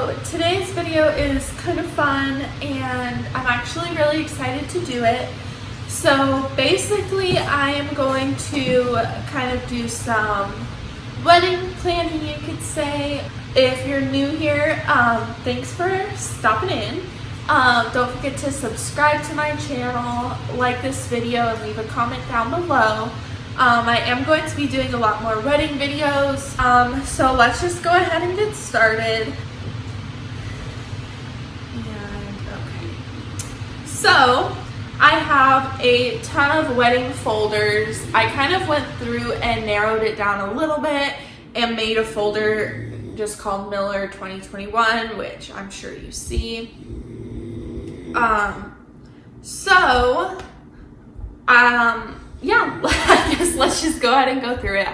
So today's video is kind of fun and I'm actually really excited to do it. So basically I am going to kind of do some wedding planning, you could say. If you're new here, thanks for stopping in. Don't forget to subscribe to my channel, like this video, and leave a comment down below. I am going to be doing a lot more wedding videos, so let's just go ahead and get started. So I have a ton of wedding folders. I kind of went through and narrowed it down a little bit and made a folder just called Miller 2021, which I'm sure you see. Yeah, I guess let's just go ahead and go through it.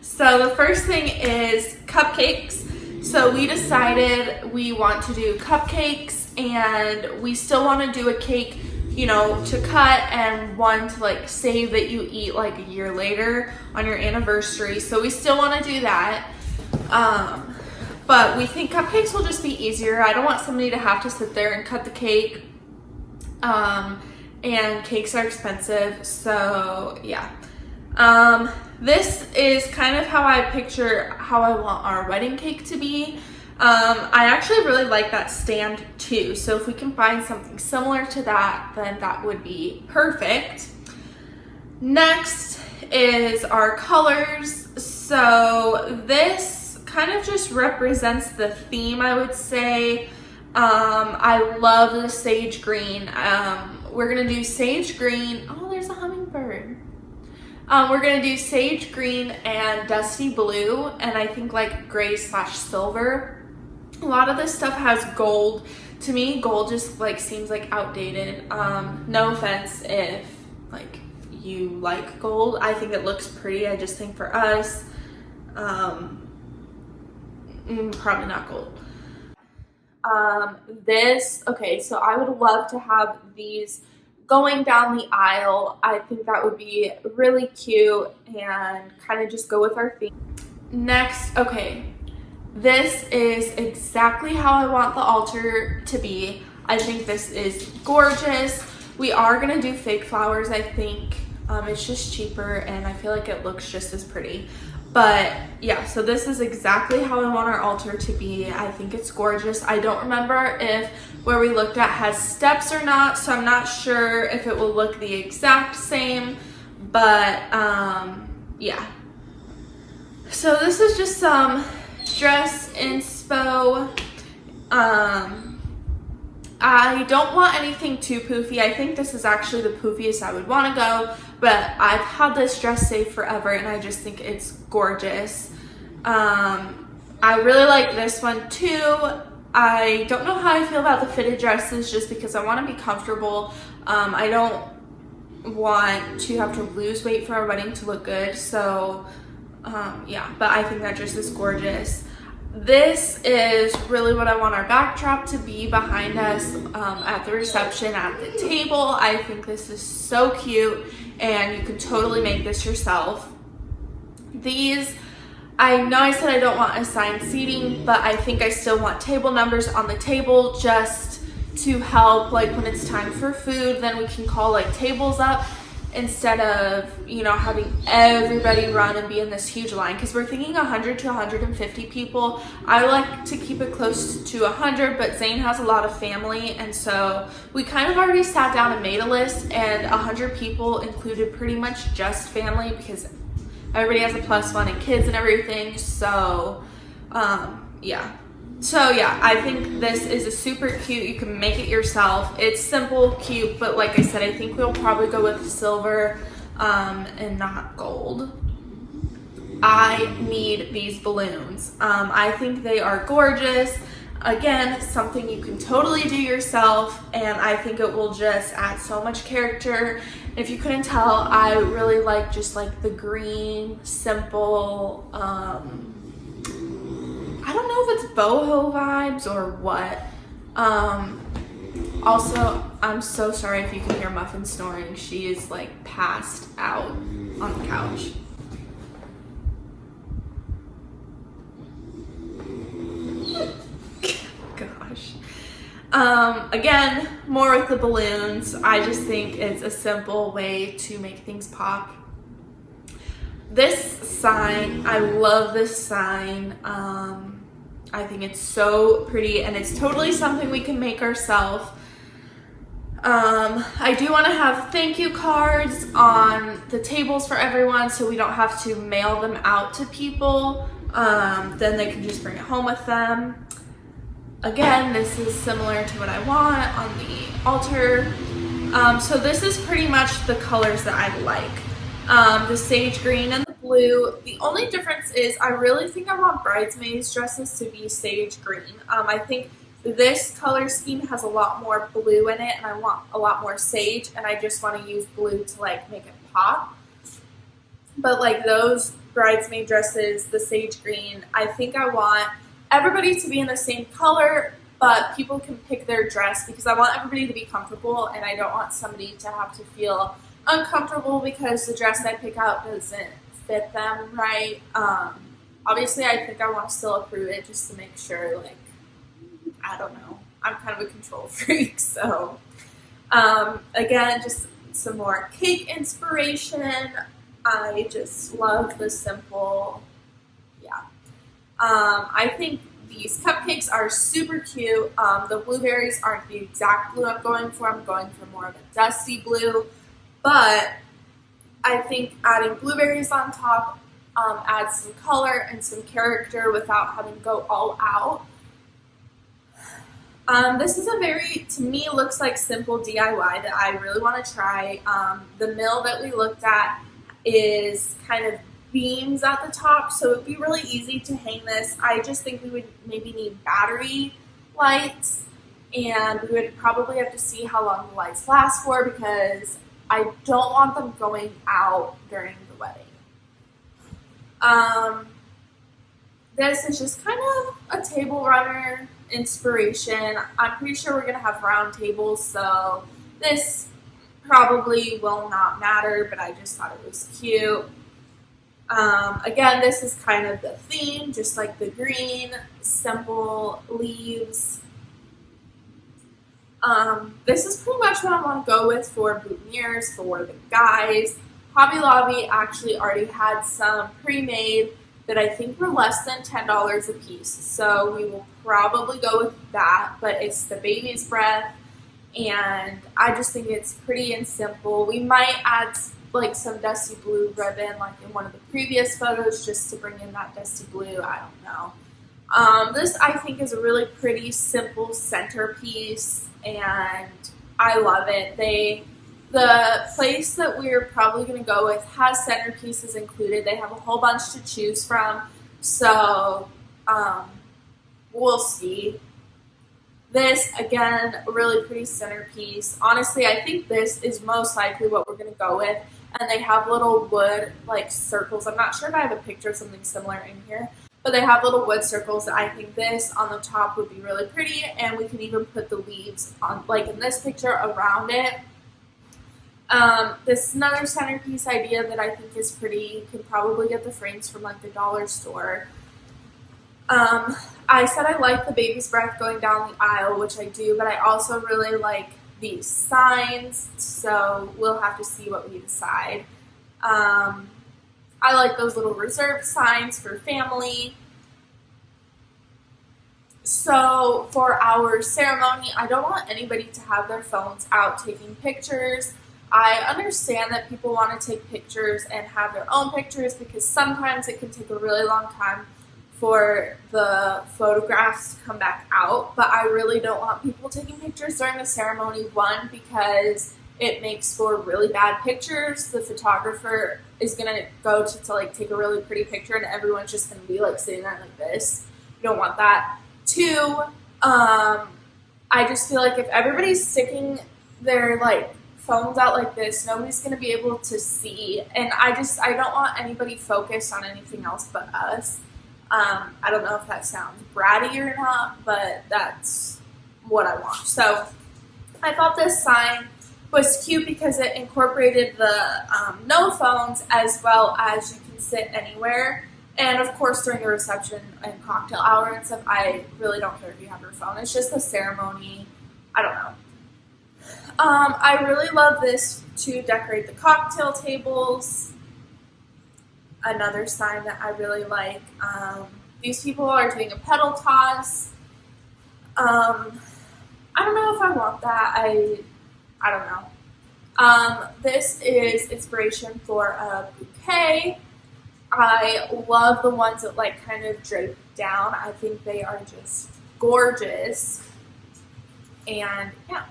So the first thing is cupcakes. So we decided we want to do cupcakes, and we still want to do a cake, you know, to cut, and one to like save that you eat like a year later on your anniversary. So we still want to do that. But we think cupcakes will just be easier. I don't want somebody to have to sit there and cut the cake. And cakes are expensive, so yeah. This is kind of how I picture how I want our wedding cake to be. I actually really like that stand too, so if we can find something similar to that, then that would be perfect. Next is our colors. So this kind of just represents the theme, I would say. I love the sage green. We're gonna do sage green. Oh, there's a hummingbird. We're gonna do sage green and dusty blue, and I think like gray / silver. A lot of this stuff has gold. To me, gold just like seems like outdated. No offense if like you like gold. I think it looks pretty. I just think for us, probably not gold. Okay, so I would love to have these going down the aisle. I think that would be really cute and kind of just go with our theme. Next, okay, this is exactly how I want the altar to be. I think this is gorgeous. We are gonna do fake flowers, I think. It's just cheaper and I feel like it looks just as pretty. But yeah, so this is exactly how I want our altar to be. I think it's gorgeous. I don't remember if where we looked at has steps or not, so I'm not sure if it will look the exact same, but yeah. So this is just some dress inspo. I don't want anything too poofy. I think this is actually the poofiest I would want to go, but I've had this dress saved forever and I just think it's gorgeous. I really like this one too. I don't know how I feel about the fitted dresses just because I want to be comfortable. I don't want to have to lose weight for our wedding to look good, so yeah, but I think that dress is gorgeous. This is really what I want our backdrop to be behind us at the reception, at the table. I think this is so cute and you can totally make this yourself. These, I know I said I don't want assigned seating, but I think I still want table numbers on the table just to help, like when it's time for food, then we can call like tables up instead of, you know, having everybody run and be in this huge line, because we're thinking 100 to 150 people. I like to keep it close to 100, but Zane has a lot of family, and so we kind of already sat down and made a list, and 100 people included pretty much just family because everybody has a +1 and kids and everything. So yeah. So yeah, I think this is a super cute. You can make it yourself. It's simple, cute, but like I said, I think we'll probably go with silver and not gold. I need these balloons. I think they are gorgeous. Again, something you can totally do yourself, and I think it will just add so much character. If you couldn't tell, I really like just like the green, simple, I don't know if it's boho vibes or what. Also, I'm so sorry if you can hear Muffin snoring. She is like passed out on the couch. Again, more with the balloons. I just think it's a simple way to make things pop. This sign, I love this sign. I think it's so pretty, and it's totally something we can make ourselves. I do want to have thank you cards on the tables for everyone, so we don't have to mail them out to people. Then they can just bring it home with them. Again, this is similar to what I want on the altar. So this is pretty much the colors that I like. The sage green and the blue. The only difference is I really think I want bridesmaids dresses to be sage green. I think this color scheme has a lot more blue in it, and I want a lot more sage, and I just want to use blue to like make it pop. But like those bridesmaid dresses, the sage green, I think I want everybody to be in the same color, but people can pick their dress because I want everybody to be comfortable, and I don't want somebody to have to feel uncomfortable because the dress I pick out doesn't fit them right. Obviously, I think I want to still approve it just to make sure, like, I don't know. I'm kind of a control freak, so again, just some more cake inspiration. I just love the simple, yeah. I think these cupcakes are super cute. The blueberries aren't the exact blue I'm going for. I'm going for more of a dusty blue, but I think adding blueberries on top adds some color and some character without having to go all out. This is a very, to me, looks like simple DIY that I really want to try. The mill that we looked at is kind of beams at the top, so it would be really easy to hang this. I just think we would maybe need battery lights, and we would probably have to see how long the lights last for because I don't want them going out during the wedding. This is just kind of a table runner inspiration. I'm pretty sure we're going to have round tables, so this probably will not matter, but I just thought it was cute. Again, this is kind of the theme, just like the green, simple leaves. This is pretty much what I want to go with for boutonnieres for the guys. Hobby Lobby actually already had some pre-made that I think were less than $10 a piece, so we will probably go with that, but it's the baby's breath, and I just think it's pretty and simple. We might add like some dusty blue ribbon like in one of the previous photos just to bring in that dusty blue. I don't know. This I think is a really pretty simple centerpiece, and I love it. The place that we're probably going to go with has centerpieces included. They have a whole bunch to choose from, so we'll see. This, again, a really pretty centerpiece. Honestly, I think this is most likely what we're going to go with, and they have little wood, like, circles. I'm not sure if I have a picture of something similar in here, but they have little wood circles. I think this on the top would be really pretty, and we can even put the leaves on, like in this picture, around it. This is another centerpiece idea that I think is pretty. You can probably get the frames from like the dollar store. I said I like the baby's breath going down the aisle, which I do, but I also really like these signs, so we'll have to see what we decide. I like those little reserved signs for family. So for our ceremony, I don't want anybody to have their phones out taking pictures. I understand that people want to take pictures and have their own pictures because sometimes it can take a really long time for the photographs to come back out, but I really don't want people taking pictures during the ceremony. One, because it makes for really bad pictures. The photographer is going to go to like take a really pretty picture and everyone's just going to be like sitting there like this. You don't want that. Two, I just feel like if everybody's sticking their like phones out like this, nobody's going to be able to see, and I don't want anybody focused on anything else but us. I don't know if that sounds bratty or not, but that's what I want. So I thought this sign was cute because it incorporated the no phones as well as you can sit anywhere. And of course during the reception and cocktail hour and stuff, I really don't care if you have your phone. It's just the ceremony. I don't know. I really love this to decorate the cocktail tables. Another sign that I really like. These people are doing a pedal toss. I don't know if I want that. I don't know. This is inspiration for a bouquet. I love the ones that like kind of drape down. I think they are just gorgeous. And yeah.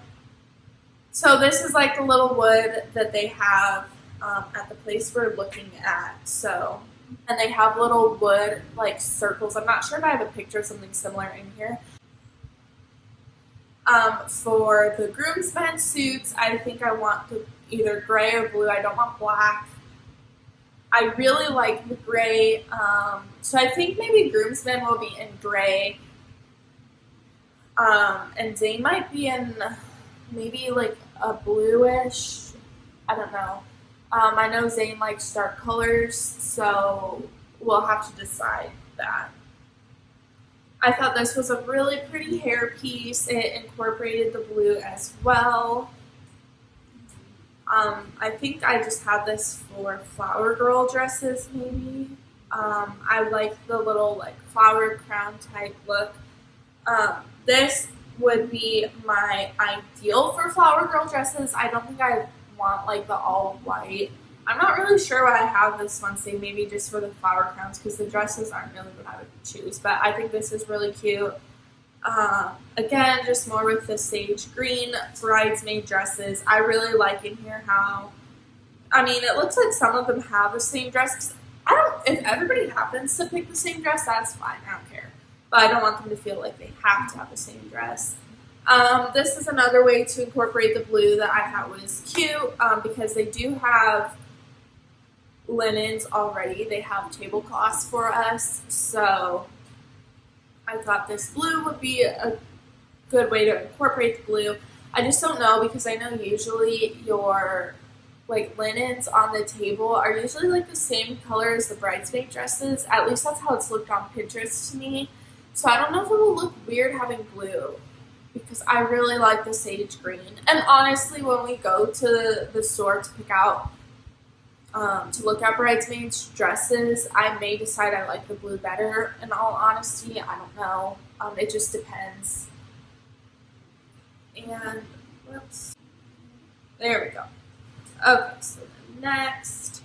So this is like the little wood that they have at the place we're looking at. So, and they have little wood like circles. I'm not sure if I have a picture of something similar in here. For the groomsmen suits, I think I want the either gray or blue. I don't want black. I really like the gray. So I think maybe groomsmen will be in gray. And Zane might be in maybe like a bluish. I don't know. I know Zane likes dark colors, so we'll have to decide that. I thought this was a really pretty hair piece. It incorporated the blue as well. I think I just had this for flower girl dresses, maybe. I like the little like flower crown type look. This would be my ideal for flower girl dresses. I don't think I want like the all white. I'm not really sure why I have this one, say maybe just for the flower crowns, because the dresses aren't really what I would choose, but I think this is really cute. Again, just more with the sage green bridesmaid dresses. I really like in here how, I mean, it looks like some of them have the same dress. If everybody happens to pick the same dress, that's fine, I don't care. But I don't want them to feel like they have to have the same dress. This is another way to incorporate the blue that I thought was cute, because they do have linens already. They have tablecloths for us, so I thought this blue would be a good way to incorporate the blue. I just don't know, because I know usually your like linens on the table are usually like the same color as the bridesmaid dresses. At least that's how it's looked on Pinterest to me. So I don't know if it will look weird having blue, because I really like the sage green. And honestly, when we go to the store to pick out, to look at bridesmaids dresses, I may decide I like the blue better. In all honesty, I don't know. It just depends. And whoops, there we go. Okay, so the next,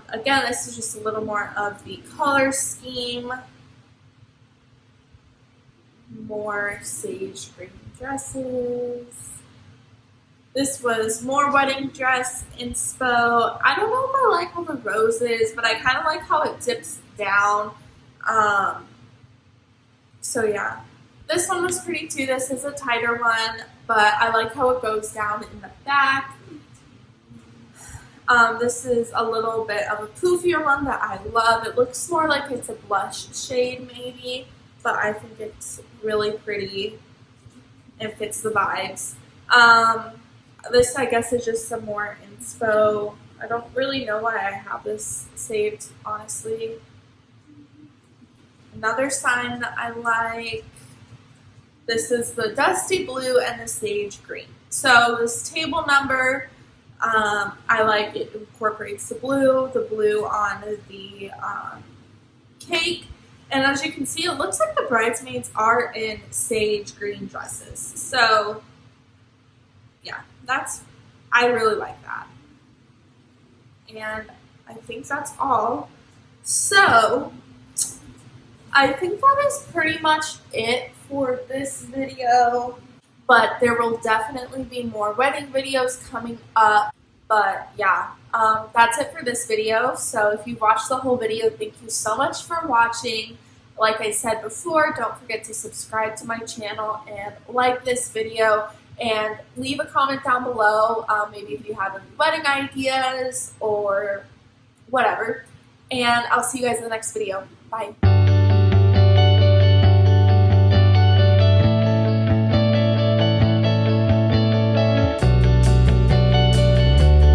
again, this is just a little more of the color scheme. More sage green dresses. This was more wedding dress inspo. I don't know if I like all the roses, but I kind of like how it dips down. So yeah, this one was pretty too. This is a tighter one, but I like how it goes down in the back. This is a little bit of a poofier one that I love. It looks more like it's a blush shade maybe, but I think it's really pretty. It fits the vibes. This, I guess, is just some more inspo. I don't really know why I have this saved, honestly. Another sign that I like. This is the dusty blue and the sage green. So this table number, I like it incorporates the blue on the cake. And as you can see, it looks like the bridesmaids are in sage green dresses. So yeah, I really like that. And I think that's all. So I think that is pretty much it for this video. But there will definitely be more wedding videos coming up. But yeah, that's it for this video. So if you watched the whole video, thank you so much for watching. Like I said before, don't forget to subscribe to my channel and like this video. And leave a comment down below, maybe if you have any wedding ideas or whatever. And I'll see you guys in the next video. Bye.